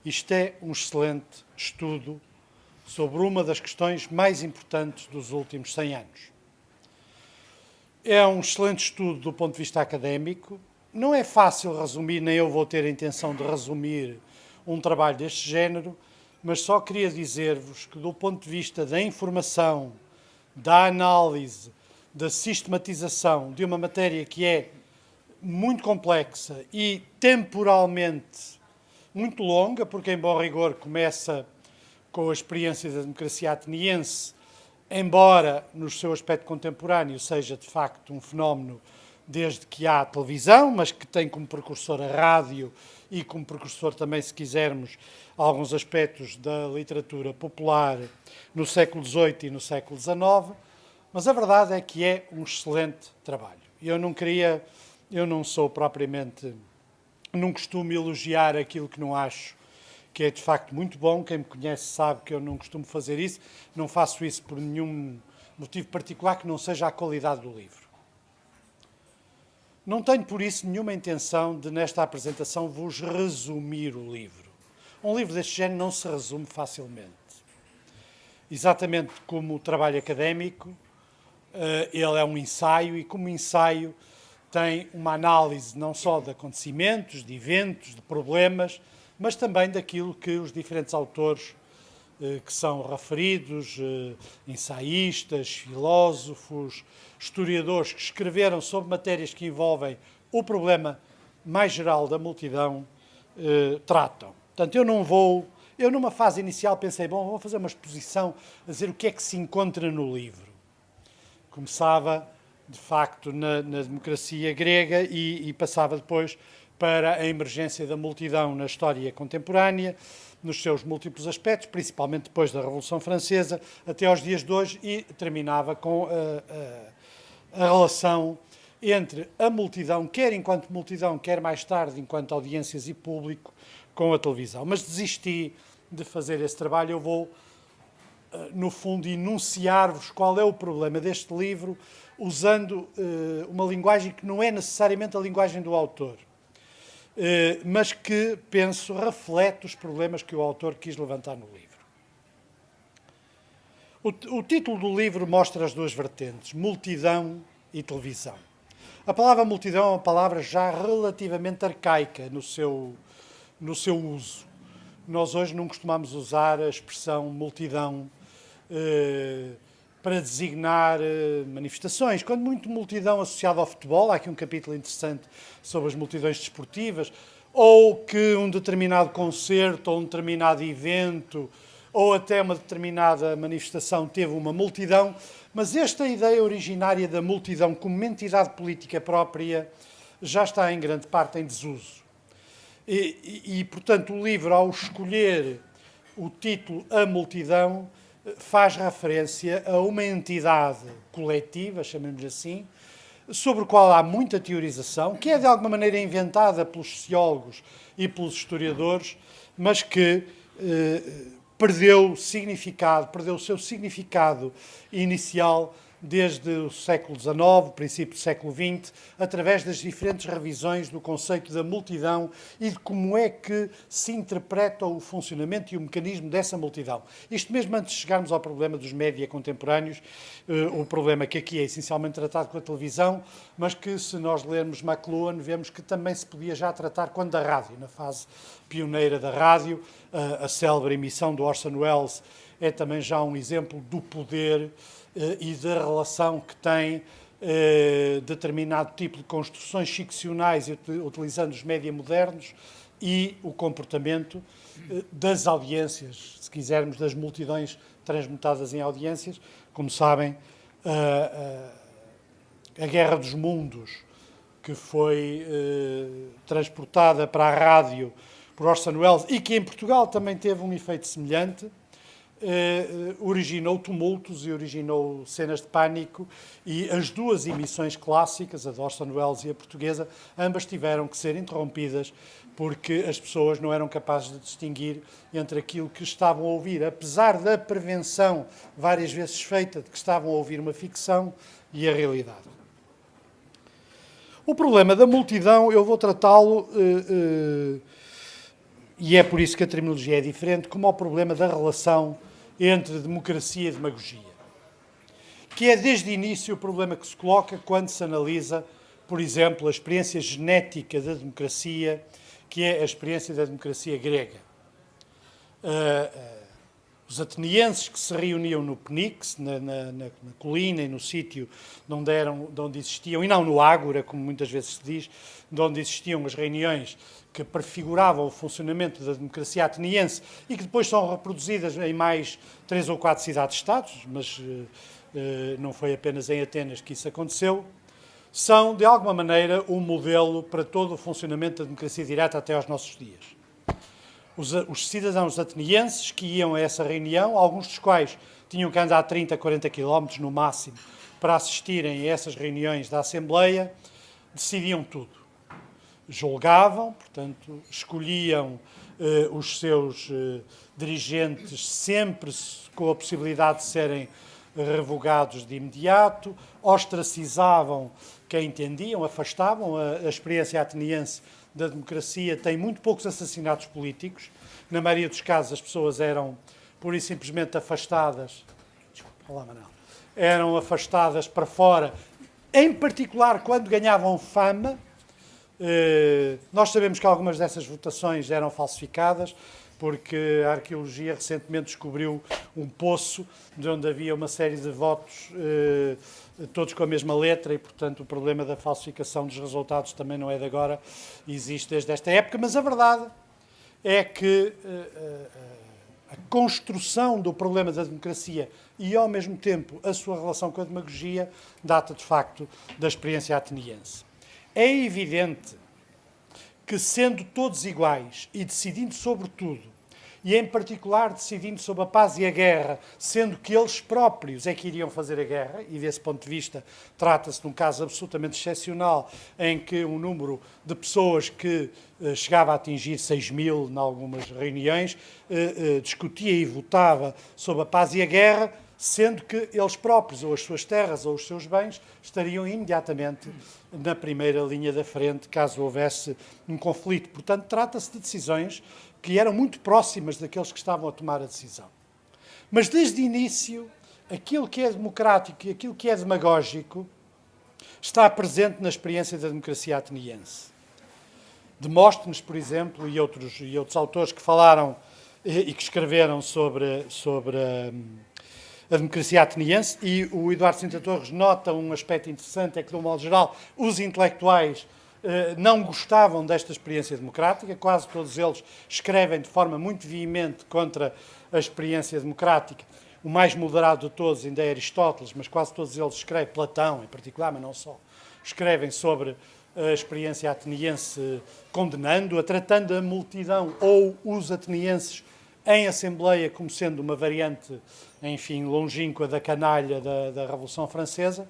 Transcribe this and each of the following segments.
Isto é um excelente estudo sobre uma das questões mais importantes dos últimos 100 anos. É um excelente estudo do ponto de vista académico. Não é fácil resumir, nem eu vou ter a intenção de resumir um trabalho deste género, mas só queria dizer-vos que, do ponto de vista da informação, da análise, da sistematização de uma matéria que é muito complexa e temporalmente muito longa, porque, em bom rigor, começa com a experiência da democracia ateniense, embora no seu aspecto contemporâneo seja de facto um fenómeno desde que há televisão, mas que tem como precursor a rádio e como precursor também, se quisermos, alguns aspectos da literatura popular no século XVIII e no século XIX, mas a verdade é que é um excelente trabalho. Eu não sou propriamente, não costumo elogiar aquilo que não acho que é de facto muito bom. Quem me conhece sabe que eu não costumo fazer isso, não faço isso por nenhum motivo particular que não seja a qualidade do livro. Não tenho por isso nenhuma intenção de, nesta apresentação, vos resumir o livro. Um livro deste género não se resume facilmente. Exatamente como o trabalho académico, ele é um ensaio e, como ensaio, tem uma análise não só de acontecimentos, de eventos, de problemas, mas também daquilo que os diferentes autores que são referidos, ensaístas, filósofos, historiadores que escreveram sobre matérias que envolvem o problema mais geral da multidão, tratam. Portanto, eu numa fase inicial pensei, vou fazer uma exposição a dizer o que é que se encontra no livro. Começava, de facto, na democracia grega e passava depois para a emergência da multidão na história contemporânea, nos seus múltiplos aspectos, principalmente depois da Revolução Francesa, até aos dias de hoje, e terminava com a relação entre a multidão, quer enquanto multidão, quer mais tarde enquanto audiências e público, com a televisão. Mas desisti de fazer esse trabalho. Eu vou, no fundo, enunciar-vos qual é o problema deste livro, usando uma linguagem que não é necessariamente a linguagem do autor, mas que, penso, reflete os problemas que o autor quis levantar no livro. O título do livro mostra as duas vertentes, multidão e televisão. A palavra multidão é uma palavra já relativamente arcaica no seu uso. Nós hoje não costumamos usar a expressão multidão para designar manifestações. Quando muito multidão associada ao futebol, há aqui um capítulo interessante sobre as multidões desportivas, ou que um determinado concerto, ou um determinado evento, ou até uma determinada manifestação teve uma multidão, mas esta ideia originária da multidão como uma entidade política própria já está em grande parte em desuso. Portanto, o livro, ao escolher o título A Multidão, faz referência a uma entidade coletiva, chamemos assim, sobre a qual há muita teorização, que é de alguma maneira inventada pelos sociólogos e pelos historiadores, mas que perdeu significado, perdeu o seu significado inicial desde o século XIX, princípio do século XX, através das diferentes revisões do conceito da multidão e de como é que se interpreta o funcionamento e o mecanismo dessa multidão. Isto mesmo antes de chegarmos ao problema dos média contemporâneos, o problema que aqui é essencialmente tratado com a televisão, mas que, se nós lermos McLuhan, vemos que também se podia já tratar quando da rádio, na fase pioneira da rádio. A célebre emissão do Orson Welles é também já um exemplo do poder e da relação que tem determinado tipo de construções ficcionais, utilizando os média modernos, e o comportamento das audiências, se quisermos, das multidões transmutadas em audiências. Como sabem, a Guerra dos Mundos, que foi transportada para a rádio por Orson Welles e que em Portugal também teve um efeito semelhante, originou tumultos e originou cenas de pânico, e as duas emissões clássicas, a de Orson Welles e a portuguesa, ambas tiveram que ser interrompidas porque as pessoas não eram capazes de distinguir entre aquilo que estavam a ouvir, apesar da prevenção várias vezes feita de que estavam a ouvir uma ficção, e a realidade. O problema da multidão eu vou tratá-lo e é por isso que a terminologia é diferente, como ao problema da relação entre democracia e demagogia, que é desde o início o problema que se coloca quando se analisa, por exemplo, a experiência genética da democracia, que é a experiência da democracia grega. Os atenienses que se reuniam no Pnix, na colina e no sítio de onde existiam, e não no Ágora, como muitas vezes se diz, de onde existiam as reuniões que prefiguravam o funcionamento da democracia ateniense e que depois são reproduzidas em mais 3 ou 4 cidades-estados, mas não foi apenas em Atenas que isso aconteceu, são, de alguma maneira, um modelo para todo o funcionamento da democracia direta até aos nossos dias. Os cidadãos atenienses que iam a essa reunião, alguns dos quais tinham que andar 30, 40 quilómetros no máximo para assistirem a essas reuniões da Assembleia, decidiam tudo. Julgavam, portanto, escolhiam os seus dirigentes sempre com a possibilidade de serem revogados de imediato, ostracizavam quem entendiam, afastavam. A experiência ateniense da democracia tem muito poucos assassinatos políticos. Na maioria dos casos as pessoas eram pura e simplesmente afastadas. Desculpa, olá, Manuel. Eram afastadas para fora, em particular quando ganhavam fama. Nós sabemos que algumas dessas votações eram falsificadas, porque a arqueologia recentemente descobriu um poço de onde havia uma série de votos, todos com a mesma letra, e, portanto, o problema da falsificação dos resultados também não é de agora, existe desde esta época, mas a verdade é que a construção do problema da democracia e, ao mesmo tempo, a sua relação com a demagogia data, de facto, da experiência ateniense. É evidente que, sendo todos iguais e decidindo sobre tudo, e em particular decidindo sobre a paz e a guerra, sendo que eles próprios é que iriam fazer a guerra, e desse ponto de vista trata-se de um caso absolutamente excepcional, em que um número de pessoas que chegava a atingir 6.000 em algumas reuniões, discutia e votava sobre a paz e a guerra, sendo que eles próprios, ou as suas terras, ou os seus bens, estariam imediatamente na primeira linha da frente, caso houvesse um conflito. Portanto, trata-se de decisões que eram muito próximas daqueles que estavam a tomar a decisão. Mas, desde o início, aquilo que é democrático e aquilo que é demagógico está presente na experiência da democracia ateniense. Demóstenes, por exemplo, e outros autores que falaram e que escreveram sobre a democracia ateniense, e o Eduardo Sintra Torres nota um aspecto interessante, é que, de um modo geral, os intelectuais não gostavam desta experiência democrática, quase todos eles escrevem de forma muito veemente contra a experiência democrática. O mais moderado de todos ainda é Aristóteles, mas quase todos eles escrevem, Platão em particular, mas não só, escrevem sobre a experiência ateniense condenando-a, tratando a multidão ou os atenienses em Assembleia como sendo uma variante, enfim, longínqua da canalha da Revolução Francesa.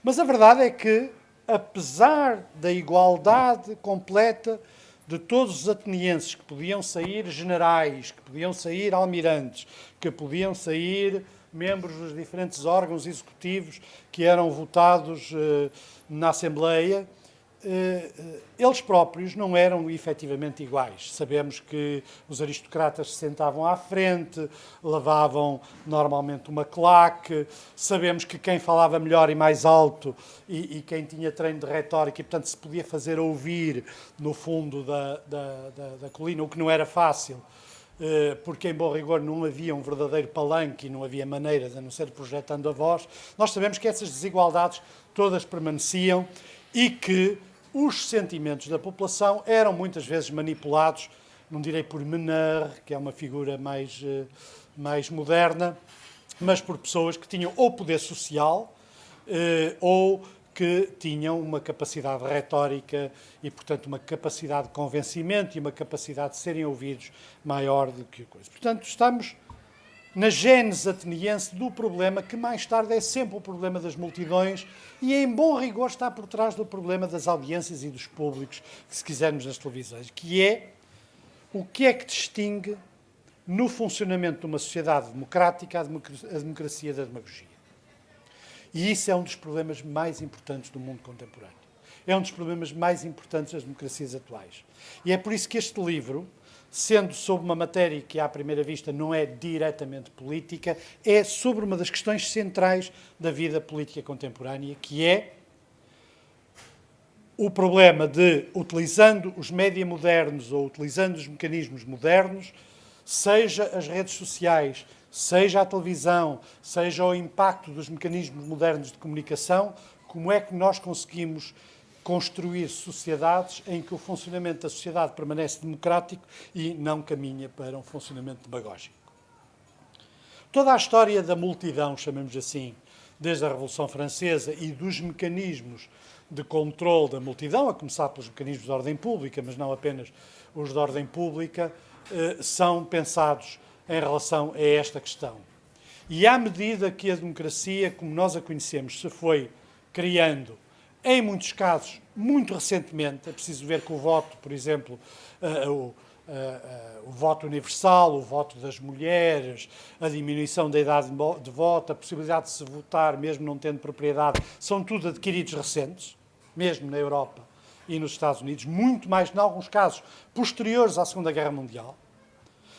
Mas a verdade é que, apesar da igualdade completa de todos os atenienses, que podiam sair generais, que podiam sair almirantes, que podiam sair membros dos diferentes órgãos executivos que eram votados na Assembleia, eles próprios não eram efetivamente iguais. Sabemos que os aristocratas se sentavam à frente, levavam normalmente uma claque, sabemos que quem falava melhor e mais alto e quem tinha treino de retórica e, portanto, se podia fazer ouvir no fundo da colina, o que não era fácil, porque em bom rigor não havia um verdadeiro palanque e não havia maneira de a não ser projetando a voz. Nós sabemos que essas desigualdades todas permaneciam e que os sentimentos da população eram muitas vezes manipulados, não direi por Menard, que é uma figura mais moderna, mas por pessoas que tinham ou poder social ou que tinham uma capacidade retórica e, portanto, uma capacidade de convencimento e uma capacidade de serem ouvidos maior do que a coisa. Portanto, estamos na gênese ateniense do problema que mais tarde é sempre o problema das multidões e, em bom rigor, está por trás do problema das audiências e dos públicos, se quisermos, nas televisões, que é o que é que distingue, no funcionamento de uma sociedade democrática, a democracia da demagogia. E isso é um dos problemas mais importantes do mundo contemporâneo. É um dos problemas mais importantes das democracias atuais. E é por isso que este livro sendo sobre uma matéria que, à primeira vista, não é diretamente política, é sobre uma das questões centrais da vida política contemporânea, que é o problema de, utilizando os média modernos ou utilizando os mecanismos modernos, seja as redes sociais, seja a televisão, seja o impacto dos mecanismos modernos de comunicação, como é que nós conseguimos construir sociedades em que o funcionamento da sociedade permanece democrático e não caminha para um funcionamento demagógico. Toda a história da multidão, chamemos assim, desde a Revolução Francesa e dos mecanismos de controle da multidão, a começar pelos mecanismos de ordem pública, mas não apenas os de ordem pública, são pensados em relação a esta questão. E à medida que a democracia, como nós a conhecemos, se foi criando, em muitos casos, muito recentemente, é preciso ver que o voto, por exemplo, o voto universal, o voto das mulheres, a diminuição da idade de voto, a possibilidade de se votar mesmo não tendo propriedade, são tudo adquiridos recentes, mesmo na Europa e nos Estados Unidos, muito mais, em alguns casos, posteriores à Segunda Guerra Mundial.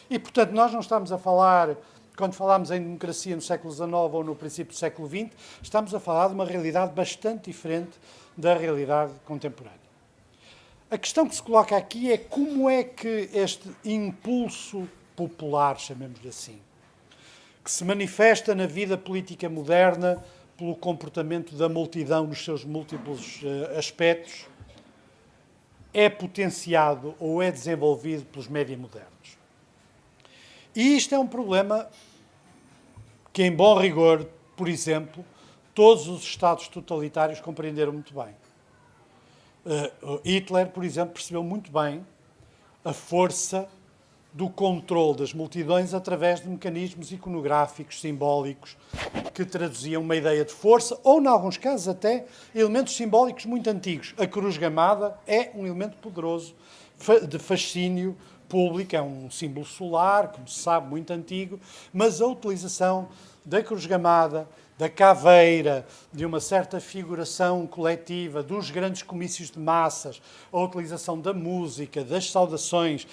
E, portanto, nós não estamos a falar, quando falamos em democracia no século XIX ou no princípio do século XX, estamos a falar de uma realidade bastante diferente da realidade contemporânea. A questão que se coloca aqui é como é que este impulso popular, chamemos-lhe assim, que se manifesta na vida política moderna pelo comportamento da multidão nos seus múltiplos aspectos, é potenciado ou é desenvolvido pelos média modernos. E isto é um problema que, em bom rigor, por exemplo, todos os Estados totalitários compreenderam muito bem. Hitler, por exemplo, percebeu muito bem a força do controle das multidões através de mecanismos iconográficos, simbólicos, que traduziam uma ideia de força, ou, em alguns casos, até elementos simbólicos muito antigos. A cruz gamada é um elemento poderoso de fascínio público, é um símbolo solar, como se sabe, muito antigo, mas a utilização da cruz gamada, da caveira, de uma certa figuração coletiva, dos grandes comícios de massas, a utilização da música, das saudações.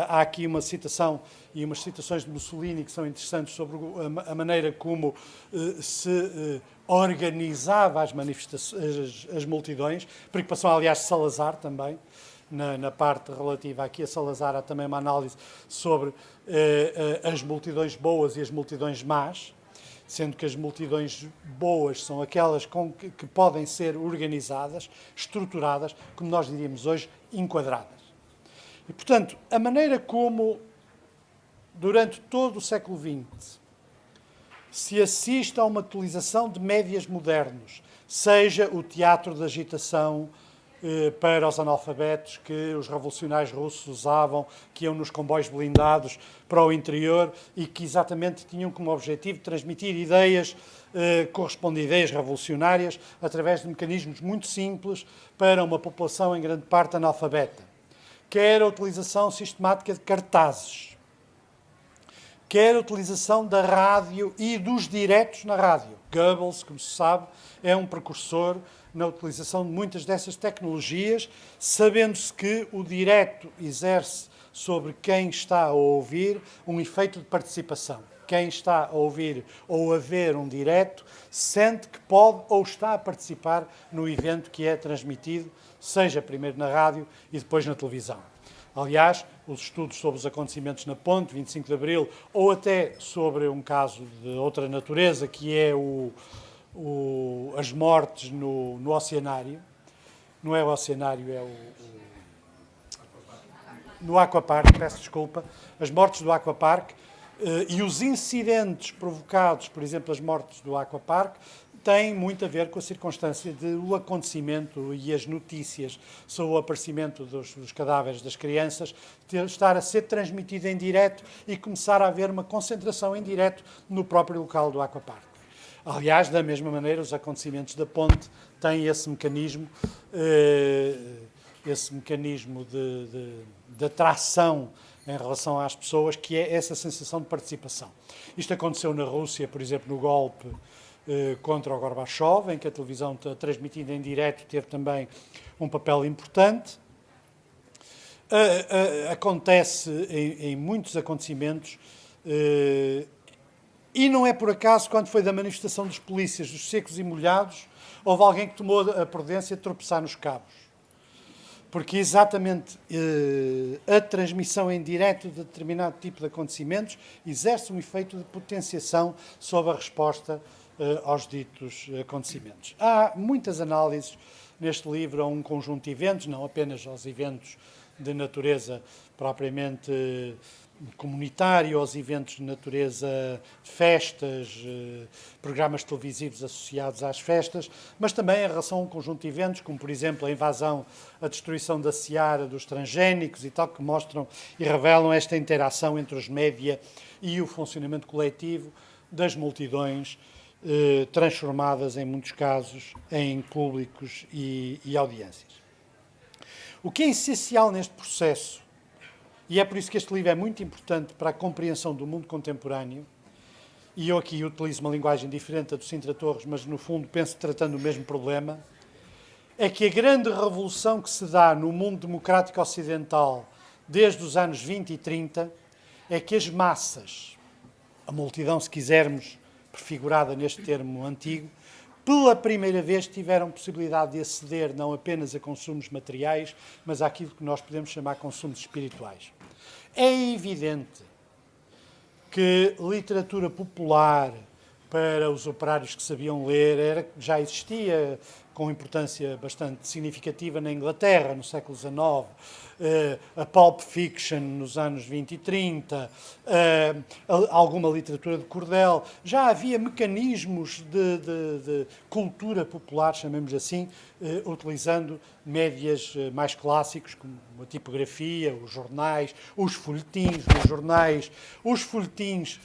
Há aqui uma citação e umas citações de Mussolini que são interessantes sobre a maneira como se organizava as manifestações, as multidões. Preocupação, aliás, de Salazar também. Na parte relativa aqui a Salazar há também uma análise sobre as multidões boas e as multidões más, sendo que as multidões boas são aquelas que podem ser organizadas, estruturadas, como nós diríamos hoje, enquadradas. E, portanto, a maneira como, durante todo o século XX, se assiste a uma utilização de médias modernos, seja o teatro da agitação para os analfabetos que os revolucionários russos usavam, que iam nos comboios blindados para o interior e que exatamente tinham como objetivo transmitir ideias, correspondem a ideias revolucionárias, através de mecanismos muito simples para uma população em grande parte analfabeta. Quer a utilização sistemática de cartazes, quer a utilização da rádio e dos diretos na rádio. Goebbels, como se sabe, é um precursor na utilização de muitas dessas tecnologias, sabendo-se que o direto exerce sobre quem está a ouvir um efeito de participação. Quem está a ouvir ou a ver um direto sente que pode ou está a participar no evento que é transmitido, seja primeiro na rádio e depois na televisão. Aliás, os estudos sobre os acontecimentos na Ponte, 25 de Abril, ou até sobre um caso de outra natureza, que é as mortes no oceanário, não é o oceanário, é no Aquapark, peço desculpa, as mortes do Aquapark e os incidentes provocados, por exemplo, as mortes do Aquapark, têm muito a ver com a circunstância do acontecimento e as notícias sobre o aparecimento dos cadáveres das crianças estar a ser transmitido em direto e começar a haver uma concentração em direto no próprio local do Aquapark. Aliás, da mesma maneira, os acontecimentos da Ponte têm esse mecanismo de atração em relação às pessoas, que é essa sensação de participação. Isto aconteceu na Rússia, por exemplo, no golpe contra o Gorbachev, em que a televisão transmitida em direto teve também um papel importante. acontece em muitos acontecimentos, e não é por acaso, quando foi da manifestação dos polícias, dos secos e molhados, houve alguém que tomou a prudência de tropeçar nos cabos. Porque exatamente a transmissão em direto de determinado tipo de acontecimentos exerce um efeito de potenciação sobre a resposta aos ditos acontecimentos. Há muitas análises neste livro a um conjunto de eventos, não apenas aos eventos de natureza propriamente comunitário, aos eventos de natureza de festas, programas televisivos associados às festas, mas também em relação a um conjunto de eventos, como por exemplo a invasão, a destruição da seara dos transgénicos e tal, que mostram e revelam esta interação entre os média e o funcionamento coletivo das multidões, transformadas em muitos casos em públicos e audiências. O que é essencial neste processo, e é por isso que este livro é muito importante para a compreensão do mundo contemporâneo, e eu aqui utilizo uma linguagem diferente da do Sintra Torres, mas no fundo penso tratando o mesmo problema, é que a grande revolução que se dá no mundo democrático ocidental desde os anos 20 e 30 é que as massas, a multidão, se quisermos, prefigurada neste termo antigo, pela primeira vez tiveram possibilidade de aceder não apenas a consumos materiais, mas àquilo que nós podemos chamar consumos espirituais. É evidente que literatura popular para os operários que sabiam ler já existia com importância bastante significativa na Inglaterra, no século XIX, a Pulp Fiction nos anos 20 e 30, alguma literatura de cordel. Já havia mecanismos de cultura popular, chamemos assim, utilizando médias mais clássicos, como a tipografia, os jornais, os folhetins nos jornais, os folhetins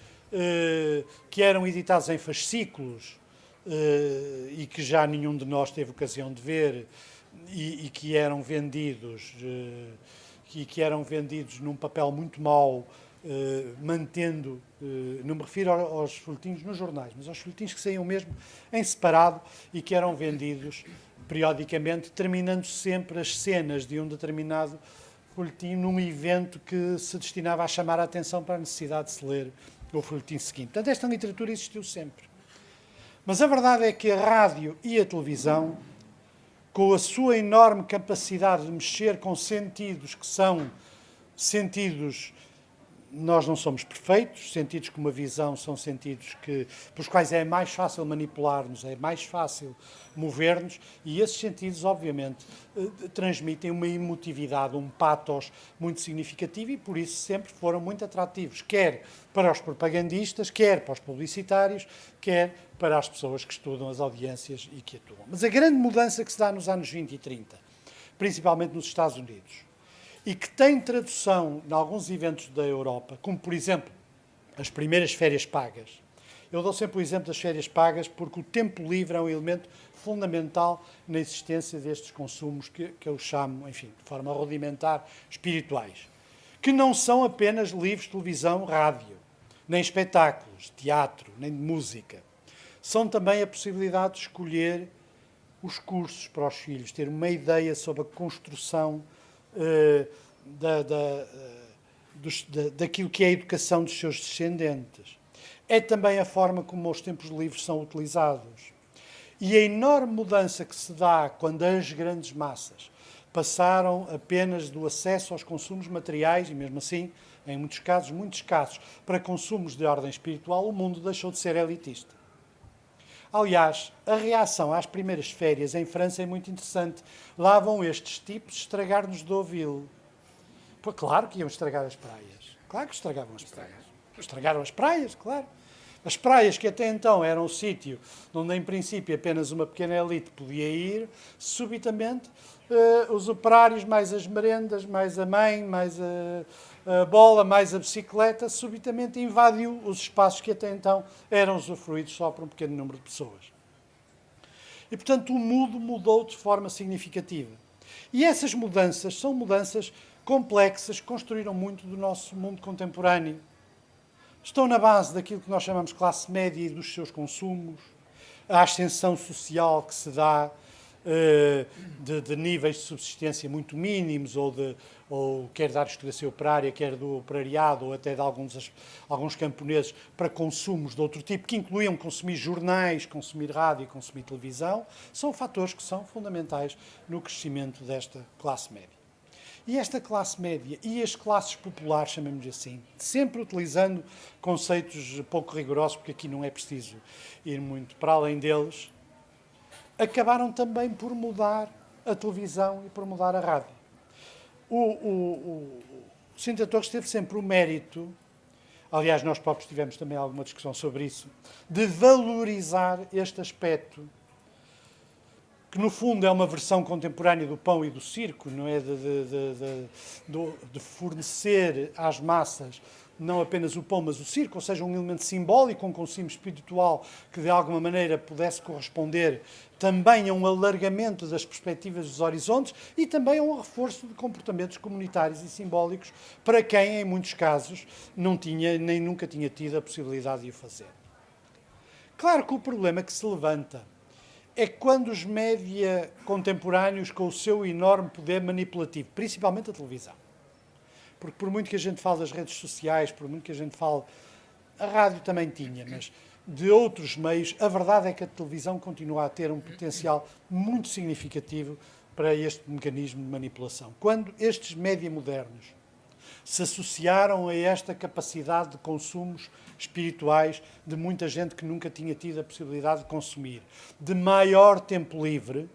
que eram editados em fascículos, e que já nenhum de nós teve ocasião de ver, e que eram vendidos num papel muito mau, mantendo, não me refiro aos folhetins nos jornais, mas aos folhetins que saíam mesmo em separado e que eram vendidos periodicamente, terminando sempre as cenas de um determinado folhetim num evento que se destinava a chamar a atenção para a necessidade de se ler o folhetim seguinte. Portanto, esta literatura existiu sempre. Mas a verdade é que a rádio e a televisão, com a sua enorme capacidade de mexer com sentidos que são sentidos, nós não somos perfeitos, sentidos como a visão são sentidos pelos quais é mais fácil manipular-nos, é mais fácil mover-nos, e esses sentidos, obviamente, transmitem uma emotividade, um pathos muito significativo, e por isso sempre foram muito atrativos, quer para os propagandistas, quer para os publicitários, quer para as pessoas que estudam as audiências e que atuam. Mas a grande mudança que se dá nos anos 20 e 30, principalmente nos Estados Unidos, e que tem tradução em alguns eventos da Europa, como, por exemplo, as primeiras férias pagas. Eu dou sempre o exemplo das férias pagas porque o tempo livre é um elemento fundamental na existência destes consumos que eu chamo, enfim, de forma rudimentar, espirituais, que não são apenas livros, televisão, rádio, nem espetáculos, teatro, nem de música. São também a possibilidade de escolher os cursos para os filhos, ter uma ideia sobre a construção daquilo que é a educação dos seus descendentes. É também a forma como os tempos livres são utilizados. E a enorme mudança que se dá quando as grandes massas passaram apenas do acesso aos consumos materiais, e mesmo assim, em muitos casos, muito escassos, para consumos de ordem espiritual, o mundo deixou de ser elitista. Aliás, a reação às primeiras férias em França é muito interessante. Lá vão estes tipos estragar-nos de ouvi-lo. Pô, claro que iam estragar as praias. Claro que estragavam as praias. Estragaram as praias, claro. As praias que até então eram o sítio onde, em princípio, apenas uma pequena elite podia ir, subitamente, os operários, mais as merendas, mais a mãe, mais a bola, mais a bicicleta, subitamente invadiu os espaços que até então eram usufruídos só por um pequeno número de pessoas. E, portanto, o mundo mudou de forma significativa. E essas mudanças são mudanças complexas que construíram muito do nosso mundo contemporâneo. Estão na base daquilo que nós chamamos de classe média e dos seus consumos, a ascensão social que se dá, de níveis de subsistência muito mínimos, ou quer da aristocracia operária, quer do operariado, ou até de alguns camponeses, para consumos de outro tipo, que incluíam consumir jornais, consumir rádio e consumir televisão, são fatores que são fundamentais no crescimento desta classe média. E esta classe média e as classes populares, chamemos assim, sempre utilizando conceitos pouco rigorosos, porque aqui não é preciso ir muito para além deles, acabaram também por mudar a televisão e por mudar a rádio. O Sintra Torres teve sempre o mérito, aliás, nós próprios tivemos também alguma discussão sobre isso, de valorizar este aspecto, que no fundo é uma versão contemporânea do pão e do circo, não é? De fornecer às massas não apenas o pão, mas o circo, ou seja, um elemento simbólico, um consumo espiritual que de alguma maneira pudesse corresponder também a um alargamento das perspectivas dos horizontes e também a um reforço de comportamentos comunitários e simbólicos para quem, em muitos casos, não tinha nem nunca tinha tido a possibilidade de o fazer. Claro que o problema que se levanta é quando os média contemporâneos, com o seu enorme poder manipulativo, principalmente a televisão, porque por muito que a gente fale das redes sociais, por muito que a gente fale, a rádio também tinha, mas de outros meios, a verdade é que a televisão continua a ter um potencial muito significativo para este mecanismo de manipulação. Quando estes média modernos se associaram a esta capacidade de consumos espirituais de muita gente que nunca tinha tido a possibilidade de consumir, de maior tempo livre,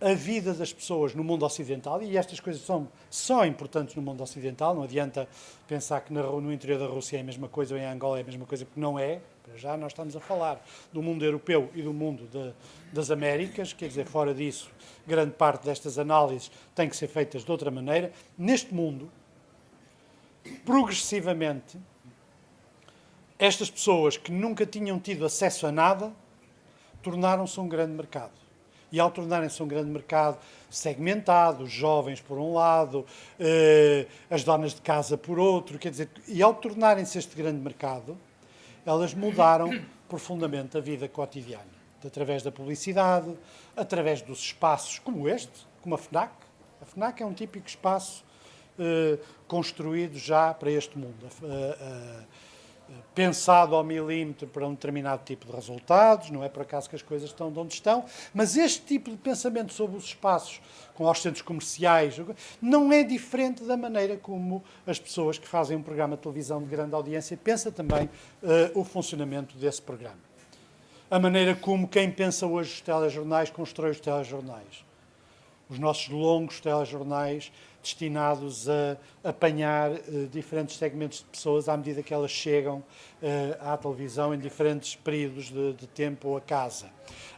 a vida das pessoas no mundo ocidental, e estas coisas são só importantes no mundo ocidental, não adianta pensar que no interior da Rússia é a mesma coisa ou em Angola é a mesma coisa, porque não é. Para já nós estamos a falar do mundo europeu e do mundo das Américas, quer dizer, fora disso, grande parte destas análises têm que ser feitas de outra maneira. Neste mundo, progressivamente, estas pessoas que nunca tinham tido acesso a nada tornaram-se um grande mercado. E ao tornarem-se um grande mercado segmentado, os jovens por um lado, as donas de casa por outro, quer dizer, e ao tornarem-se este grande mercado, elas mudaram profundamente a vida cotidiana, através da publicidade, através dos espaços como este, como a FNAC. A FNAC é um típico espaço construído já para este mundo, pensado ao milímetro para um determinado tipo de resultados, não é por acaso que as coisas estão de onde estão, mas este tipo de pensamento sobre os espaços, com os centros comerciais, não é diferente da maneira como as pessoas que fazem um programa de televisão de grande audiência pensam também o funcionamento desse programa. A maneira como quem pensa hoje os telejornais constrói os telejornais. Os nossos longos telejornais destinados a apanhar diferentes segmentos de pessoas à medida que elas chegam à televisão em diferentes períodos de tempo ou a casa.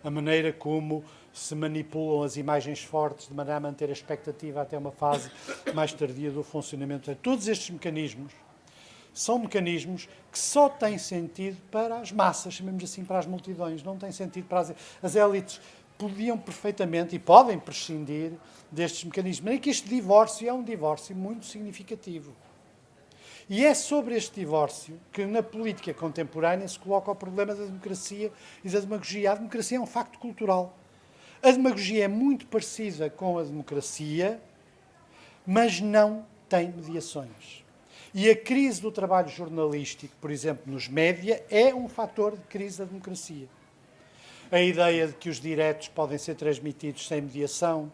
A maneira como se manipulam as imagens fortes de maneira a manter a expectativa até uma fase mais tardia do funcionamento. Todos estes mecanismos são mecanismos que só têm sentido para as massas, chamemos assim, para as multidões, não têm sentido para as élites. Podiam perfeitamente e podem prescindir destes mecanismos. É que este divórcio é um divórcio muito significativo. E é sobre este divórcio que na política contemporânea se coloca o problema da democracia e da demagogia. A democracia é um facto cultural. A demagogia é muito parecida com a democracia, mas não tem mediações. E a crise do trabalho jornalístico, por exemplo, nos média, é um fator de crise da democracia. A ideia de que os diretos podem ser transmitidos sem mediação,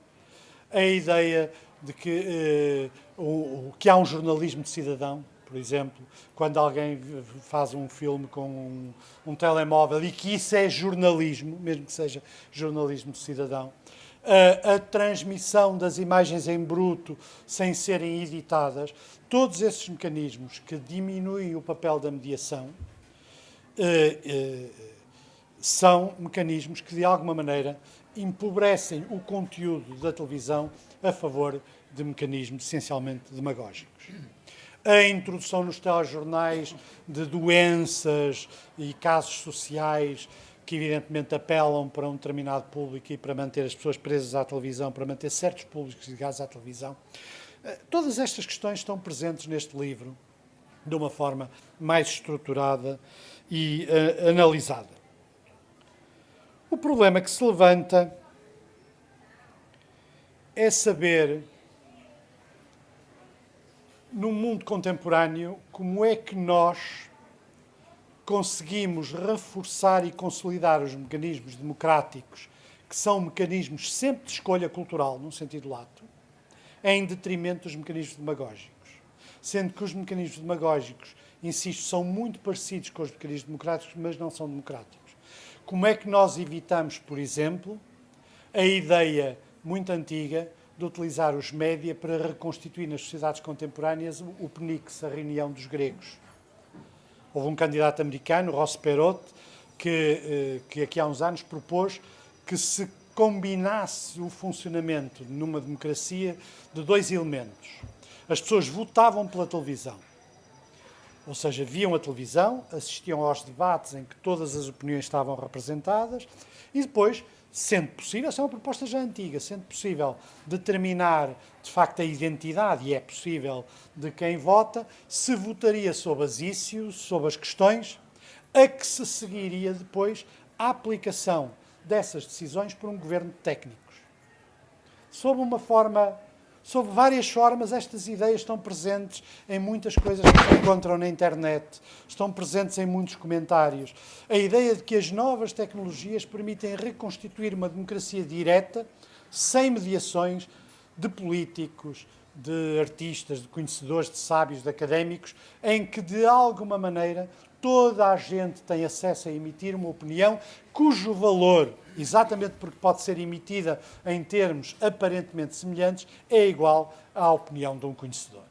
a ideia de que há um jornalismo de cidadão, por exemplo, quando alguém faz um filme com um telemóvel e que isso é jornalismo, mesmo que seja jornalismo de cidadão, a transmissão das imagens em bruto sem serem editadas, todos esses mecanismos que diminuem o papel da mediação são mecanismos que, de alguma maneira, empobrecem o conteúdo da televisão a favor de mecanismos essencialmente demagógicos. A introdução nos telejornais de doenças e casos sociais que, evidentemente, apelam para um determinado público e para manter as pessoas presas à televisão, para manter certos públicos ligados à televisão. Todas estas questões estão presentes neste livro de uma forma mais estruturada e analisada. O problema que se levanta é saber, no mundo contemporâneo, como é que nós conseguimos reforçar e consolidar os mecanismos democráticos, que são mecanismos sempre de escolha cultural, num sentido lato, em detrimento dos mecanismos demagógicos. Sendo que os mecanismos demagógicos, insisto, são muito parecidos com os mecanismos democráticos, mas não são democráticos. Como é que nós evitamos, por exemplo, a ideia muito antiga de utilizar os média para reconstituir nas sociedades contemporâneas o PNIX, a reunião dos gregos? Houve um candidato americano, Ross Perot, que aqui há uns anos propôs que se combinasse o funcionamento numa democracia de dois elementos. As pessoas votavam pela televisão, ou seja, viam a televisão, assistiam aos debates em que todas as opiniões estavam representadas e depois, sendo possível, essa é uma proposta já antiga, sendo possível determinar de facto a identidade, e é possível, de quem vota, se votaria sobre as issues, sobre as questões, a que se seguiria depois a aplicação dessas decisões por um governo de técnicos. Sob várias formas, estas ideias estão presentes em muitas coisas que se encontram na internet, estão presentes em muitos comentários. A ideia de que as novas tecnologias permitem reconstituir uma democracia direta, sem mediações de políticos, de artistas, de conhecedores, de sábios, de académicos, em que, de alguma maneira, toda a gente tem acesso a emitir uma opinião cujo valor, exatamente porque pode ser emitida em termos aparentemente semelhantes, é igual à opinião de um conhecedor.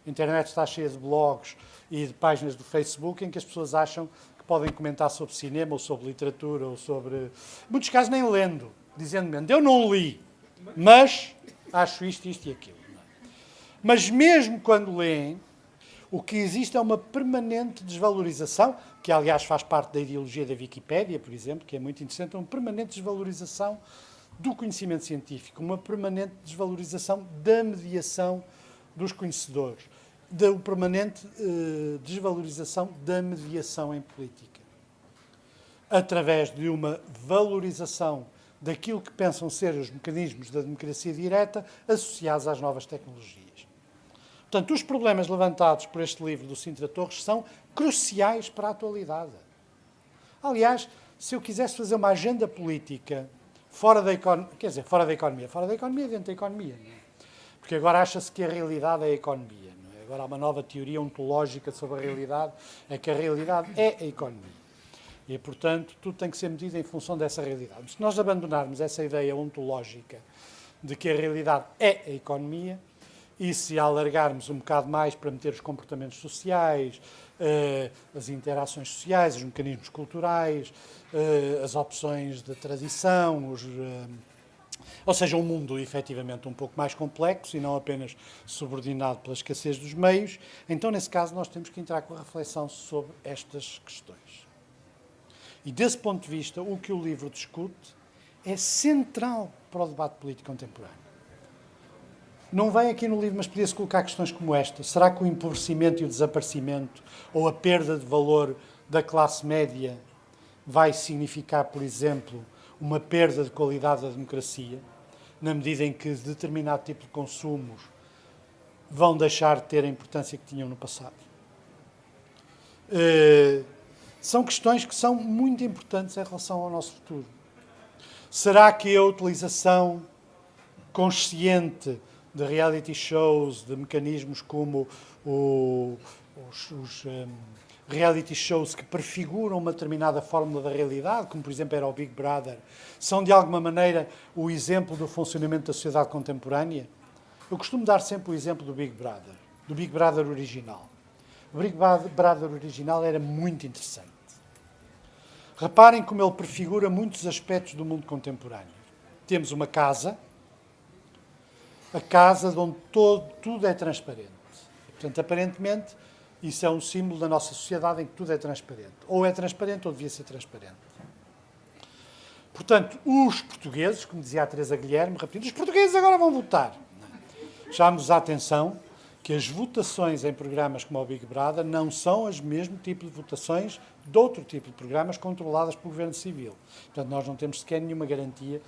A internet está cheia de blogs e de páginas do Facebook em que as pessoas acham que podem comentar sobre cinema ou sobre literatura ou sobre... Em muitos casos nem lendo, dizendo mesmo, eu não li, mas acho isto e aquilo. Mas mesmo quando leem, o que existe é uma permanente desvalorização, que aliás faz parte da ideologia da Wikipédia, por exemplo, que é muito interessante, uma permanente desvalorização do conhecimento científico, uma permanente desvalorização da mediação dos conhecedores, uma permanente desvalorização da mediação em política, através de uma valorização daquilo que pensam ser os mecanismos da democracia direta associados às novas tecnologias. Portanto, os problemas levantados por este livro do Sintra Torres são cruciais para a atualidade. Aliás, se eu quisesse fazer uma agenda política fora da economia, fora da economia dentro da economia, não é? Porque agora acha-se que a realidade é a economia, não é? Agora há uma nova teoria ontológica sobre a realidade, é que a realidade é a economia. E, portanto, tudo tem que ser medido em função dessa realidade. Se nós abandonarmos essa ideia ontológica de que a realidade é a economia, e se alargarmos um bocado mais para meter os comportamentos sociais, as interações sociais, os mecanismos culturais, as opções de tradição, ou seja, um mundo efetivamente um pouco mais complexo e não apenas subordinado pela escassez dos meios, então, nesse caso, nós temos que entrar com a reflexão sobre estas questões. E, desse ponto de vista, o que o livro discute é central para o debate político contemporâneo. Não vem aqui no livro, mas podia-se colocar questões como esta. Será que o empobrecimento e o desaparecimento ou a perda de valor da classe média vai significar, por exemplo, uma perda de qualidade da democracia, na medida em que determinado tipo de consumos vão deixar de ter a importância que tinham no passado? São questões que são muito importantes em relação ao nosso futuro. Será que a utilização consciente de reality shows, de mecanismos como os reality shows que prefiguram uma determinada fórmula da realidade, como por exemplo era o Big Brother, são de alguma maneira o exemplo do funcionamento da sociedade contemporânea? Eu costumo dar sempre o exemplo do Big Brother original. O Big Brother original era muito interessante. Reparem como ele prefigura muitos aspectos do mundo contemporâneo. Temos uma casa, a casa onde tudo é transparente. Portanto, aparentemente, isso é um símbolo da nossa sociedade em que tudo é transparente. Ou é transparente ou devia ser transparente. Portanto, os portugueses, como dizia a Teresa Guilherme, repetindo, os portugueses agora vão votar. Chamamos a atenção que as votações em programas como o Big Brother não são o mesmo tipo de votações de outro tipo de programas controladas pelo Governo Civil. Portanto, nós não temos sequer nenhuma garantia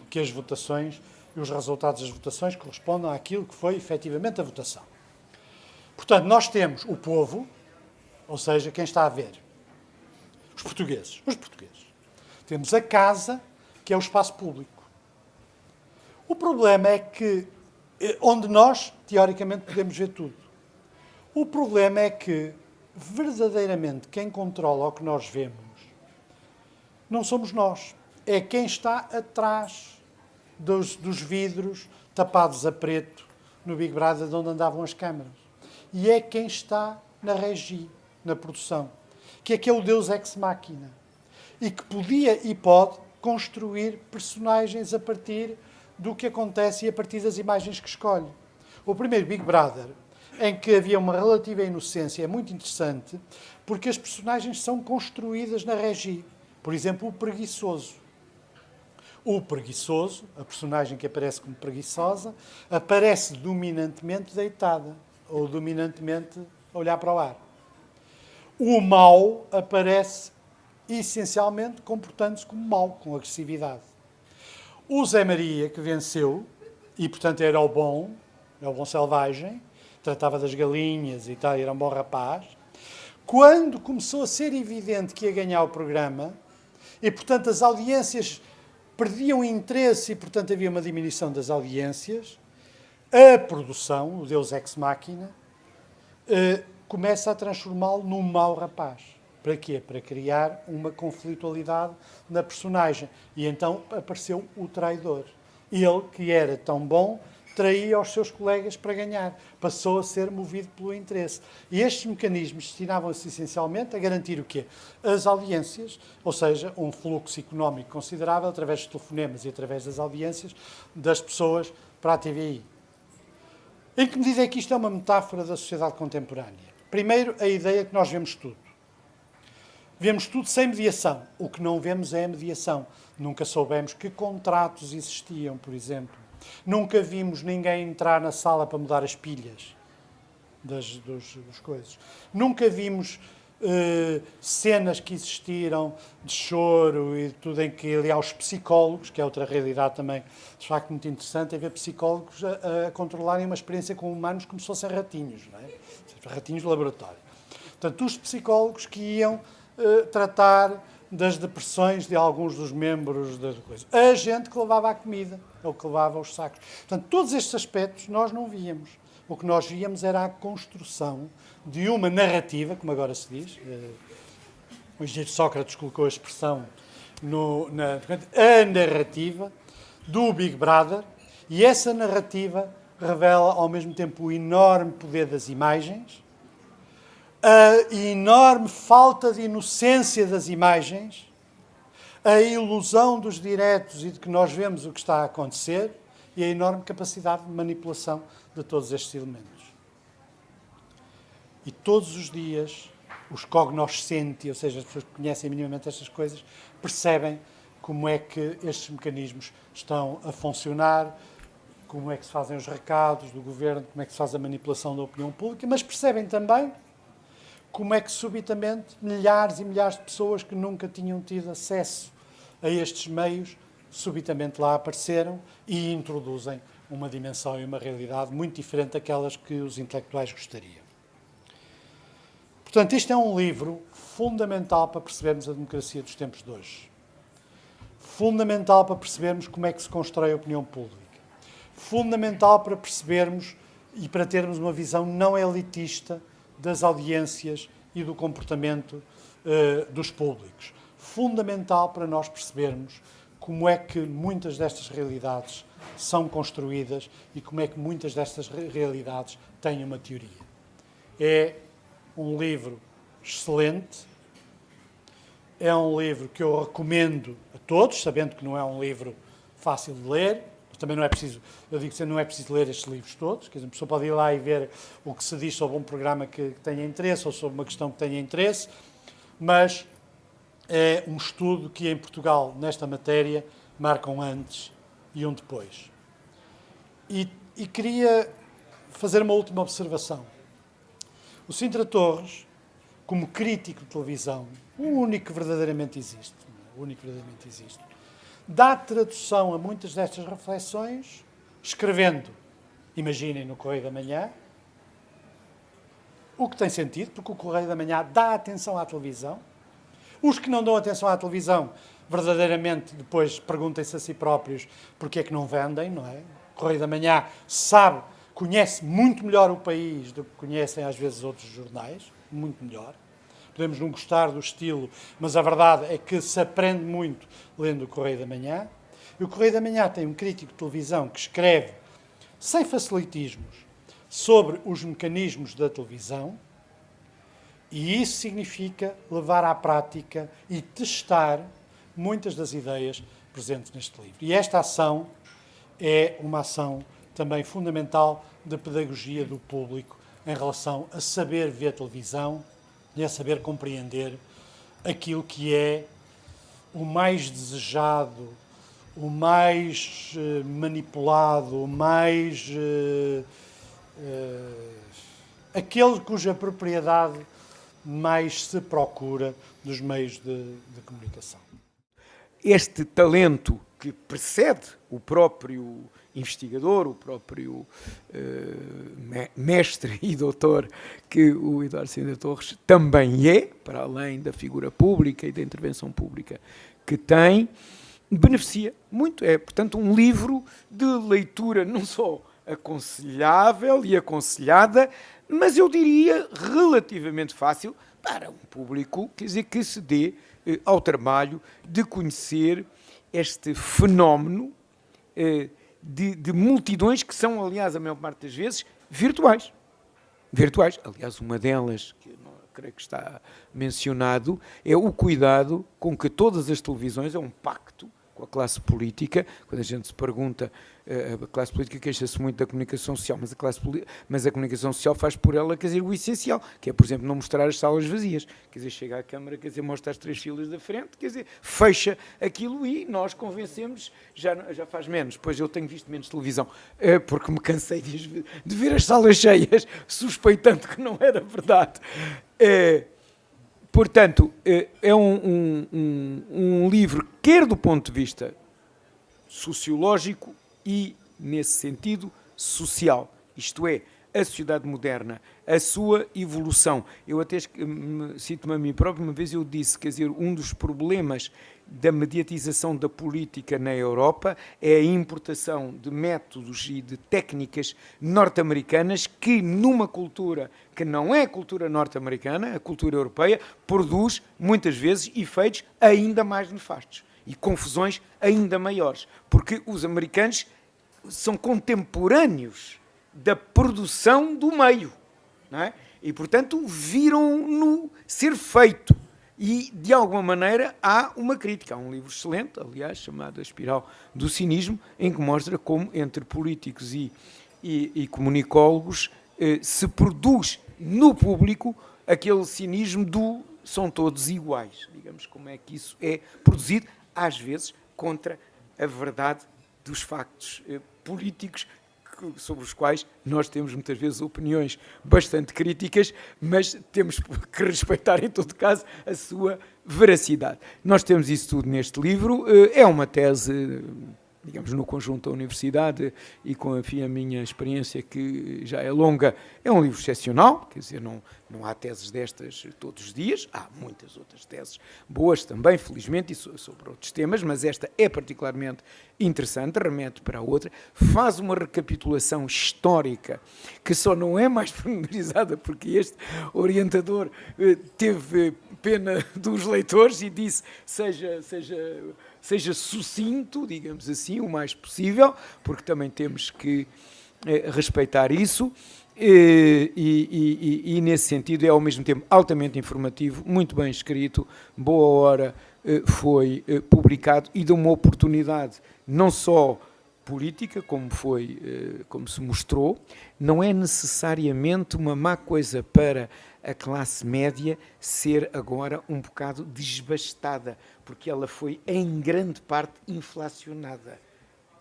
que as votações e os resultados das votações correspondam àquilo que foi efetivamente a votação. Portanto, nós temos o povo, ou seja, quem está a ver, os portugueses. Temos a casa, que é o espaço público. O problema é que, onde nós, teoricamente, podemos ver tudo. O problema é que, verdadeiramente, quem controla o que nós vemos não somos nós. É quem está atrás dos vidros tapados a preto no Big Brother, de onde andavam as câmaras. E é quem está na regi, na produção, que é o Deus ex machina. E que podia e pode construir personagens a partir do que acontece e a partir das imagens que escolhe. O primeiro Big Brother, em que havia uma relativa inocência, é muito interessante, porque as personagens são construídas na regi. Por exemplo, o preguiçoso. O preguiçoso, a personagem que aparece como preguiçosa, aparece dominantemente deitada, ou dominantemente a olhar para o ar. O mau aparece essencialmente comportando-se como mau, com agressividade. O Zé Maria, que venceu, e portanto era o bom selvagem, tratava das galinhas e tal, era um bom rapaz, quando começou a ser evidente que ia ganhar o programa, e portanto as audiências perdiam interesse e portanto havia uma diminuição das audiências, a produção, o Deus ex machina, começa a transformá-lo num mau rapaz. Para quê? Para criar uma conflitualidade na personagem. E então apareceu o traidor. Ele, que era tão bom, traía os seus colegas para ganhar. Passou a ser movido pelo interesse. E estes mecanismos destinavam-se essencialmente a garantir o quê? As audiências, ou seja, um fluxo económico considerável através dos telefonemas e através das audiências das pessoas para a TVI. Em que medida é que isto é uma metáfora da sociedade contemporânea? Primeiro, a ideia que nós vemos tudo. Vemos tudo sem mediação. O que não vemos é a mediação. Nunca soubemos que contratos existiam, por exemplo. Nunca vimos ninguém entrar na sala para mudar as pilhas das coisas. Nunca vimos cenas que existiram de choro e tudo em que, aliás, os psicólogos, que é outra realidade também, de facto, muito interessante, é ver psicólogos a controlarem uma experiência com humanos como se fossem ratinhos, não é? Ratinhos de laboratório. Portanto, os psicólogos que iam tratar das depressões de alguns dos membros da coisa. A gente que levava a comida, ou que levava os sacos. Portanto, todos estes aspectos nós não víamos. O que nós víamos era a construção de uma narrativa, como agora se diz. O engenheiro Sócrates colocou a expressão a narrativa do Big Brother, e essa narrativa revela ao mesmo tempo o enorme poder das imagens, a enorme falta de inocência das imagens, a ilusão dos diretos e de que nós vemos o que está a acontecer e a enorme capacidade de manipulação de todos estes elementos. E todos os dias, os cognoscenti, ou seja, as pessoas que conhecem minimamente estas coisas, percebem como é que estes mecanismos estão a funcionar, como é que se fazem os recados do governo, como é que se faz a manipulação da opinião pública, mas percebem também como é que subitamente milhares e milhares de pessoas que nunca tinham tido acesso a estes meios, subitamente lá apareceram e introduzem uma dimensão e uma realidade muito diferente daquelas que os intelectuais gostariam. Portanto, isto é um livro fundamental para percebermos a democracia dos tempos de hoje. Fundamental para percebermos como é que se constrói a opinião pública. Fundamental para percebermos e para termos uma visão não elitista das audiências e do comportamento dos públicos. Fundamental para nós percebermos como é que muitas destas realidades são construídas e como é que muitas destas realidades têm uma teoria. É um livro excelente, é um livro que eu recomendo a todos, sabendo que não é um livro fácil de ler, mas também não é preciso, eu digo que não é preciso ler estes livros todos, quer dizer, a pessoa pode ir lá e ver o que se diz sobre um programa que tenha interesse ou sobre uma questão que tenha interesse, mas é um estudo que em Portugal, nesta matéria, marca um antes e um depois. E queria fazer uma última observação. O Sintra Torres, como crítico de televisão, o único que verdadeiramente existe, dá tradução a muitas destas reflexões escrevendo, imaginem, no Correio da Manhã, o que tem sentido, porque o Correio da Manhã dá atenção à televisão. Os que não dão atenção à televisão, verdadeiramente, depois perguntem-se a si próprios porque é que não vendem, não é? O Correio da Manhã sabe, conhece muito melhor o país do que conhecem às vezes outros jornais, muito melhor. Podemos não gostar do estilo, mas a verdade é que se aprende muito lendo o Correio da Manhã. E o Correio da Manhã tem um crítico de televisão que escreve, sem facilitismos, sobre os mecanismos da televisão, e isso significa levar à prática e testar muitas das ideias presentes neste livro. E esta ação é uma ação também fundamental da pedagogia do público em relação a saber ver televisão e a saber compreender aquilo que é o mais desejado, o mais manipulado, o mais... aquele cuja propriedade mais se procura dos meios de comunicação. Este talento que precede o próprio investigador, o próprio mestre e doutor que o Eduardo Sena Torres também é, para além da figura pública e da intervenção pública que tem, beneficia muito. É, portanto, um livro de leitura não só aconselhável e aconselhada, mas eu diria relativamente fácil para um público, quer dizer, que se dê ao trabalho de conhecer este fenómeno de multidões que são, aliás, a maior parte das vezes, virtuais. Virtuais. Aliás, uma delas, que eu não creio que está mencionado, é o cuidado com que todas as televisões, é um pacto com a classe política. Quando a gente se pergunta, a classe política queixa-se muito da comunicação social, mas a comunicação social faz por ela, quer dizer, o essencial, que é, por exemplo, não mostrar as salas vazias. Quer dizer, chega à Câmara, quer dizer, mostra as 3 filas da frente, quer dizer, fecha aquilo e nós convencemos, já faz menos, pois eu tenho visto menos televisão, porque me cansei de ver as salas cheias, suspeitando que não era verdade. Portanto, é um livro, quer do ponto de vista sociológico e, nesse sentido, social. Isto é, a sociedade moderna, a sua evolução. Eu até cito-me a mim próprio, uma vez eu disse, quer dizer, um dos problemas da mediatização da política na Europa é a importação de métodos e de técnicas norte-americanas que, numa cultura que não é a cultura norte-americana, a cultura europeia, produz, muitas vezes, efeitos ainda mais nefastos e confusões ainda maiores, porque os americanos são contemporâneos da produção do meio, não é? E, portanto, viram-no ser feito. E, de alguma maneira, há uma crítica. Há um livro excelente, aliás, chamado A Espiral do Cinismo, em que mostra como, entre políticos e comunicólogos, se produz no público aquele cinismo do são todos iguais. Digamos, como é que isso é produzido, às vezes, contra a verdade dos factos políticos, sobre os quais nós temos muitas vezes opiniões bastante críticas, mas temos que respeitar, em todo caso, a sua veracidade. Nós temos isso tudo neste livro. É uma tese, digamos, no conjunto da universidade e com a minha experiência, que já é longa, é um livro excepcional, quer dizer, não há teses destas todos os dias, há muitas outras teses boas também, felizmente, e sobre outros temas, mas esta é particularmente interessante, remete para a outra, faz uma recapitulação histórica que só não é mais pormenorizada porque este orientador teve pena dos leitores e disse seja sucinto, digamos assim, o mais possível, porque também temos que respeitar isso. E nesse sentido é ao mesmo tempo altamente informativo, muito bem escrito, boa hora foi publicado e deu uma oportunidade não só política, como se mostrou, não é necessariamente uma má coisa para a classe média ser agora um bocado desbastada, porque ela foi em grande parte inflacionada.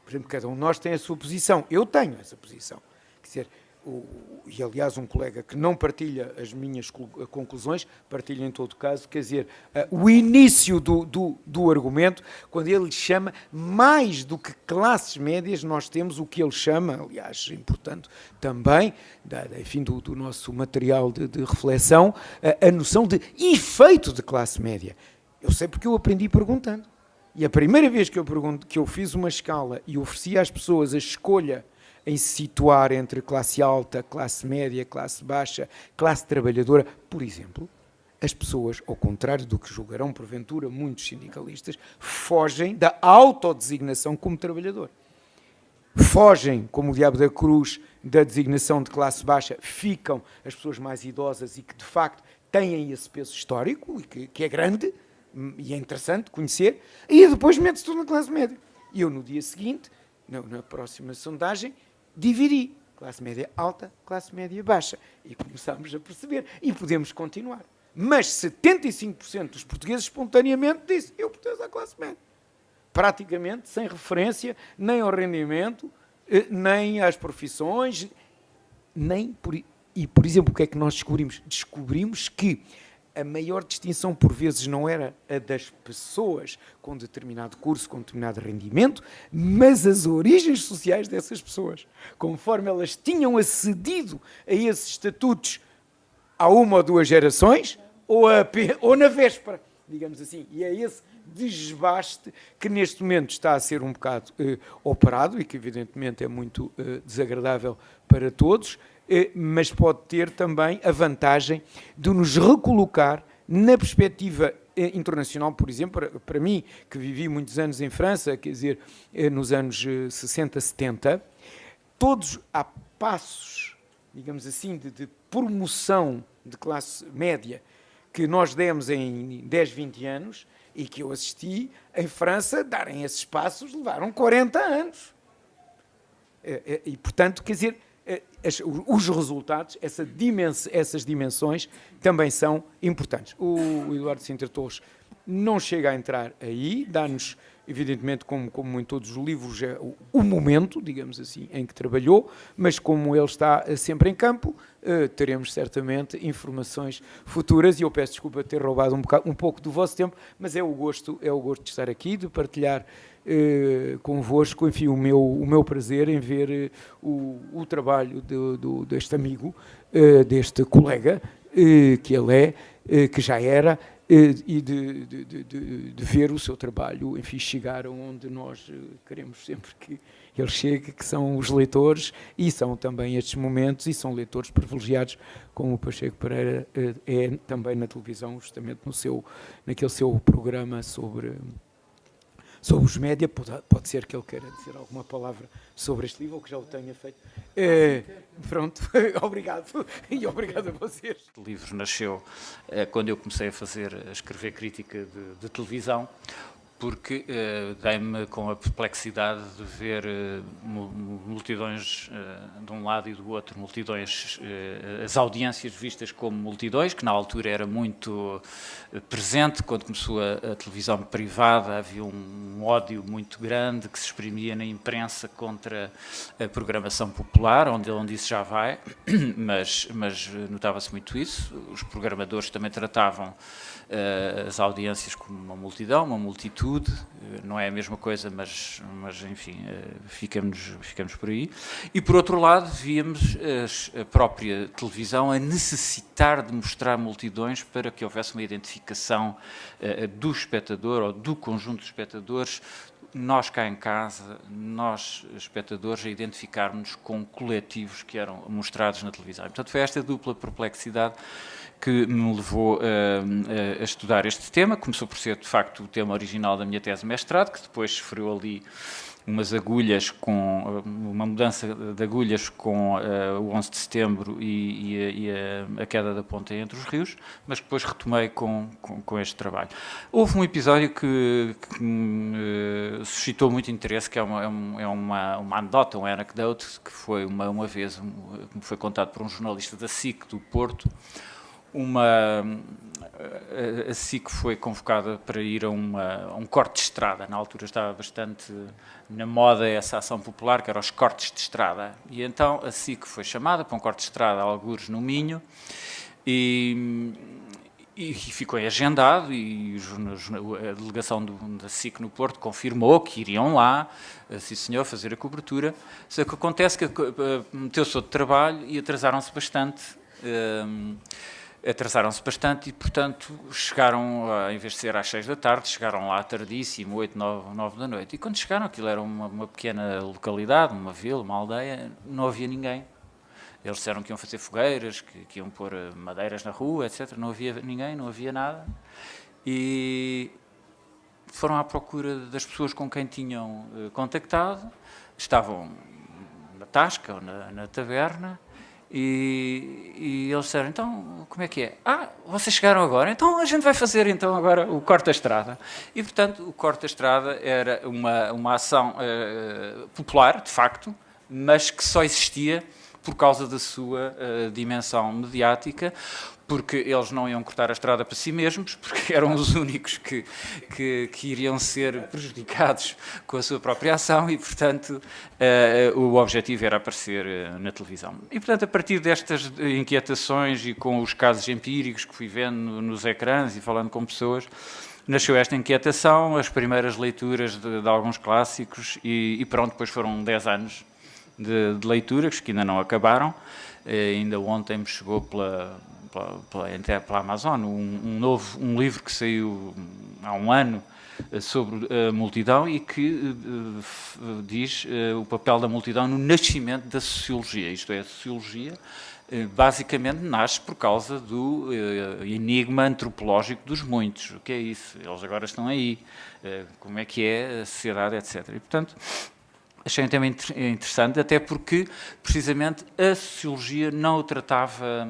Por exemplo, cada um de nós tem a sua posição, eu tenho essa posição, quer dizer, e aliás um colega que não partilha as minhas conclusões, partilha em todo caso, quer dizer, o início do argumento, quando ele chama, mais do que classes médias, nós temos o que ele chama, aliás, importante também, enfim, do nosso material de reflexão, a noção de efeito de classe média. Eu sei porque eu aprendi perguntando. E a primeira vez que eu fiz uma escala e ofereci às pessoas a escolha em se situar entre classe alta, classe média, classe baixa, classe trabalhadora, por exemplo, as pessoas, ao contrário do que julgarão porventura muitos sindicalistas, fogem da autodesignação como trabalhador. Fogem, como o diabo da cruz, da designação de classe baixa, ficam as pessoas mais idosas e que, de facto, têm esse peso histórico, e que é grande, e é interessante conhecer, e depois mete-se tudo na classe média. E eu, no dia seguinte, na próxima sondagem, dividi classe média alta, classe média baixa. E começámos a perceber. E podemos continuar. Mas 75% dos portugueses espontaneamente disse: eu pertenço à classe média. Praticamente sem referência nem ao rendimento, nem às profissões, E, por exemplo, o que é que nós descobrimos? Descobrimos que a maior distinção, por vezes, não era a das pessoas com determinado curso, com determinado rendimento, mas as origens sociais dessas pessoas. Conforme elas tinham acedido a esses estatutos há uma ou duas gerações, ou na véspera, digamos assim. E é esse desbaste que, neste momento, está a ser um bocado operado e que, evidentemente, é muito desagradável para todos, mas pode ter também a vantagem de nos recolocar na perspectiva internacional, por exemplo, para mim, que vivi muitos anos em França, quer dizer, nos anos 60, 70, todos há passos, digamos assim, de promoção de classe média que nós demos em 10, 20 anos e que eu assisti em França darem esses passos, levaram 40 anos. E, portanto, quer dizer, os resultados, essas dimensões também são importantes. O Eduardo Sintra Torres não chega a entrar aí, dá-nos, evidentemente, como em todos os livros, o momento, digamos assim, em que trabalhou, mas como ele está sempre em campo, teremos certamente informações futuras, e eu peço desculpa de ter roubado um pouco do vosso tempo, mas é o gosto de estar aqui, de partilhar convosco, enfim, o meu prazer em ver o trabalho deste amigo, deste colega, que ele que já era, e de ver o seu trabalho, enfim, chegar aonde nós queremos sempre que ele chegue, que são os leitores, e são também estes momentos, e são leitores privilegiados, como o Pacheco Pereira é também na televisão, justamente naquele seu programa sobre os média. Pode ser que ele queira dizer alguma palavra sobre este livro, ou que já o tenha feito. Pronto, obrigado, e obrigado a vocês. O livro nasceu quando eu comecei a escrever crítica de televisão, porque dei-me com a perplexidade de ver multidões de um lado e do outro, multidões, as audiências vistas como multidões, que na altura era muito presente. Quando começou a televisão privada, havia um ódio muito grande que se exprimia na imprensa contra a programação popular, onde isso já vai, mas notava-se muito isso. Os programadores também tratavam as audiências como uma multidão, uma multitude, não é a mesma coisa, mas enfim, ficamos por aí. E, por outro lado, víamos a própria televisão a necessitar de mostrar multidões para que houvesse uma identificação do espectador ou do conjunto de espectadores, nós cá em casa, nós espectadores, a identificarmos com coletivos que eram mostrados na televisão. E, portanto, foi esta dupla perplexidade que me levou a estudar este tema. Começou por ser, de facto, o tema original da minha tese de mestrado, que depois sofreu ali umas agulhas, uma mudança de agulhas com o 11 de setembro e a queda da ponte entre os rios, mas que depois retomei com este trabalho. Houve um episódio que me suscitou muito interesse, que é uma anedota, uma anecdote, que foi uma vez, que me foi contado por um jornalista da SIC do Porto, a SIC foi convocada para ir a um corte de estrada. Na altura estava bastante na moda essa ação popular, que era os cortes de estrada. E então a SIC foi chamada para um corte de estrada, algures no Minho, e ficou agendado, e a delegação da SIC no Porto confirmou que iriam lá, sim senhor, fazer a cobertura. Só que acontece que meteu-se outro trabalho e atrasaram-se bastante. E, portanto, chegaram, em vez de ser às 6 da tarde, chegaram lá tardíssimo, 8, 9 da noite. E quando chegaram, aquilo era uma pequena localidade, uma vila, uma aldeia, não havia ninguém. Eles disseram que iam fazer fogueiras, que iam pôr madeiras na rua, etc. Não havia ninguém, não havia nada. E foram à procura das pessoas com quem tinham contactado. Estavam na tasca ou na taberna. E eles disseram, então, como é que é? Vocês chegaram agora? Então a gente vai fazer então agora o corte da estrada. E, portanto, o corte da estrada era uma ação popular, de facto, mas que só existia por causa da sua dimensão mediática, porque eles não iam cortar a estrada para si mesmos, porque eram os únicos que iriam ser prejudicados com a sua própria ação e, portanto, o objetivo era aparecer na televisão. E, portanto, a partir destas inquietações e com os casos empíricos que fui vendo nos ecrãs e falando com pessoas, nasceu esta inquietação, as primeiras leituras de alguns clássicos e pronto, depois foram 10 anos de leituras que ainda não acabaram. Ainda ontem me chegou pela Amazon um livro que saiu há um ano sobre a multidão e que diz o papel da multidão no nascimento da sociologia. Isto é, a sociologia basicamente nasce por causa do enigma antropológico dos muitos. O que é isso? Eles agora estão aí. Como é que é a sociedade, etc. E, portanto, achei um tema interessante, até porque, precisamente, a sociologia não o tratava...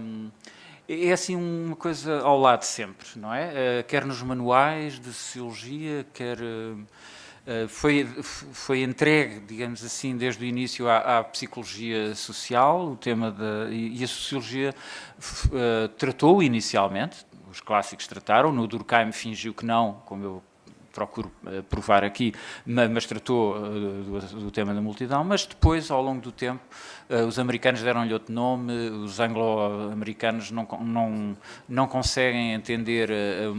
É assim uma coisa ao lado sempre, não é? Quer nos manuais de sociologia, quer... Foi entregue, digamos assim, desde o início à psicologia social, o tema e a sociologia tratou inicialmente, os clássicos trataram, no Durkheim fingiu que não, como eu procuro provar aqui, mas tratou do tema da multidão, mas depois, ao longo do tempo, os americanos deram-lhe outro nome, os anglo-americanos não conseguem entender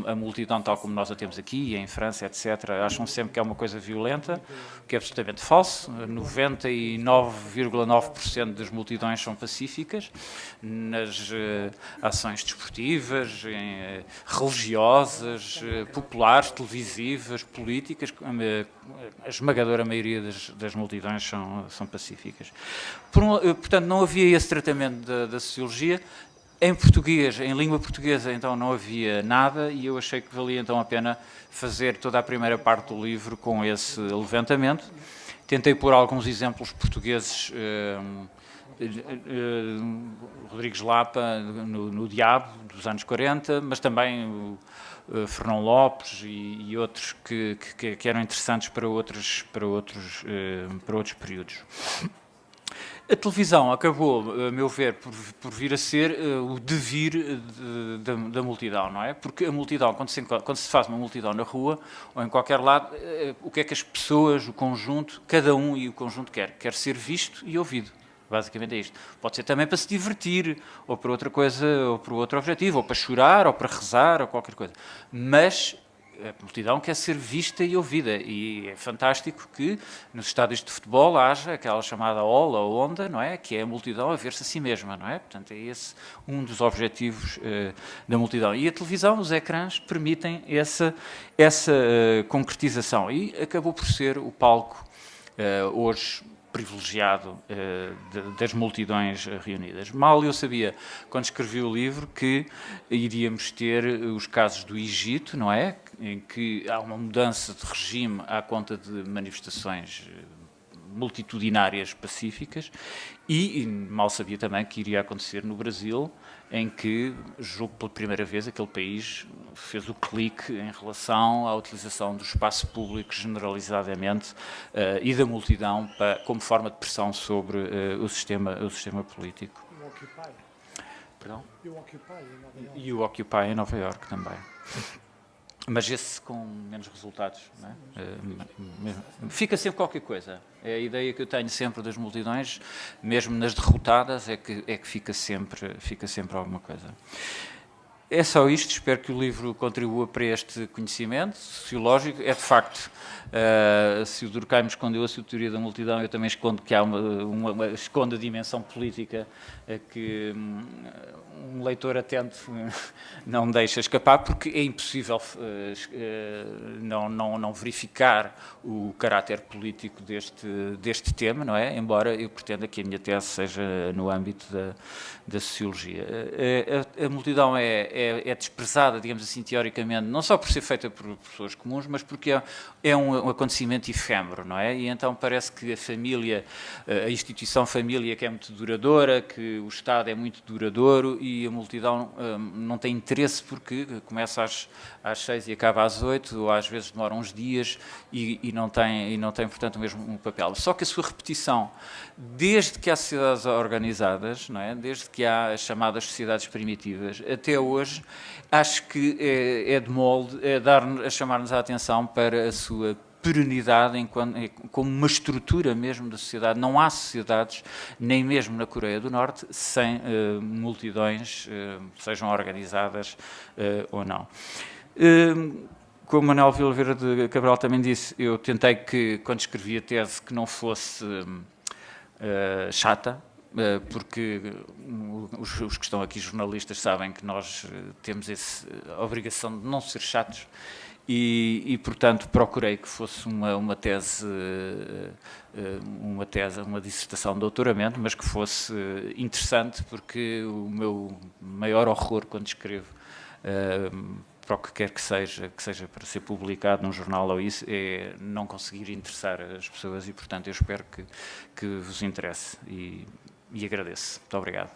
a multidão tal como nós a temos aqui, em França, etc. Acham sempre que é uma coisa violenta, o que é absolutamente falso. 99,9% das multidões são pacíficas, nas ações desportivas, religiosas, populares, televisivas, políticas, a esmagadora maioria das multidões são pacíficas. Portanto, não havia esse tratamento da sociologia. Em português, em língua portuguesa, então não havia nada e eu achei que valia então a pena fazer toda a primeira parte do livro com esse levantamento. Tentei pôr alguns exemplos portugueses, Rodrigues Lapa no Diabo, dos anos 40, mas também Fernão Lopes e outros que eram interessantes para outros períodos. A televisão acabou, a meu ver, por vir a ser o devir da multidão, não é? Porque a multidão, quando se faz uma multidão na rua ou em qualquer lado, o que é que as pessoas, o conjunto, cada um e o conjunto quer? Quer ser visto e ouvido. Basicamente é isto. Pode ser também para se divertir, ou para outra coisa, ou para outro objetivo, ou para chorar, ou para rezar, ou qualquer coisa. Mas a multidão quer ser vista e ouvida, e é fantástico que nos estádios de futebol haja aquela chamada ola ou onda, não é? Que é a multidão a ver-se a si mesma, não é? Portanto, é esse um dos objetivos da multidão. E a televisão, os ecrãs, permitem essa concretização, e acabou por ser o palco hoje privilegiado das multidões reunidas. Mal eu sabia, quando escrevi o livro, que iríamos ter os casos do Egito, não é? Em que há uma mudança de regime à conta de manifestações multitudinárias pacíficas, e mal sabia também que iria acontecer no Brasil, em que, julgo pela primeira vez, aquele país fez o clique em relação à utilização do espaço público generalizadamente e da multidão como forma de pressão sobre o sistema político. Perdão? E o Occupy em Nova Iorque. E o Occupy em Nova Iorque também. Mas esse com menos resultados, não é? Fica sempre qualquer coisa. É a ideia que eu tenho sempre das multidões, mesmo nas derrotadas, é que fica sempre alguma coisa. É só isto, espero que o livro contribua para este conhecimento sociológico. É de facto, se o Durkheim escondeu a sua teoria da multidão, eu também escondo que há escondo a dimensão política que um leitor atento não deixa escapar, porque é impossível não verificar o caráter político deste tema, não é? Embora eu pretenda que a minha tese seja no âmbito da sociologia. A multidão é desprezada, digamos assim, teoricamente, não só por ser feita por pessoas comuns, mas porque é um acontecimento efêmero, não é? E então parece que a família, a instituição família que é muito duradoura, que o Estado é muito duradouro, e a multidão não tem interesse porque começa às 6 e acaba às 8, ou às vezes demora uns dias e não tem, portanto, o mesmo papel. Só que a sua repetição, desde que há sociedades organizadas, não é? Desde que há as chamadas sociedades primitivas, até hoje, acho que é de molde, a chamar-nos a atenção para a sua perenidade como uma estrutura mesmo da sociedade. Não há sociedades, nem mesmo na Coreia do Norte, sem multidões, sejam organizadas ou não. Como Manuel Vilaveira de Cabral também disse, eu tentei que, quando escrevi a tese, que não fosse chata, porque os que estão aqui jornalistas sabem que nós temos a obrigação de não ser chatos, e portanto procurei que fosse uma dissertação de doutoramento, mas que fosse interessante, porque o meu maior horror quando escrevo, para o que quer que seja para ser publicado num jornal ou isso, é não conseguir interessar as pessoas, e portanto eu espero que vos interesse, e agradeço. Muito obrigado.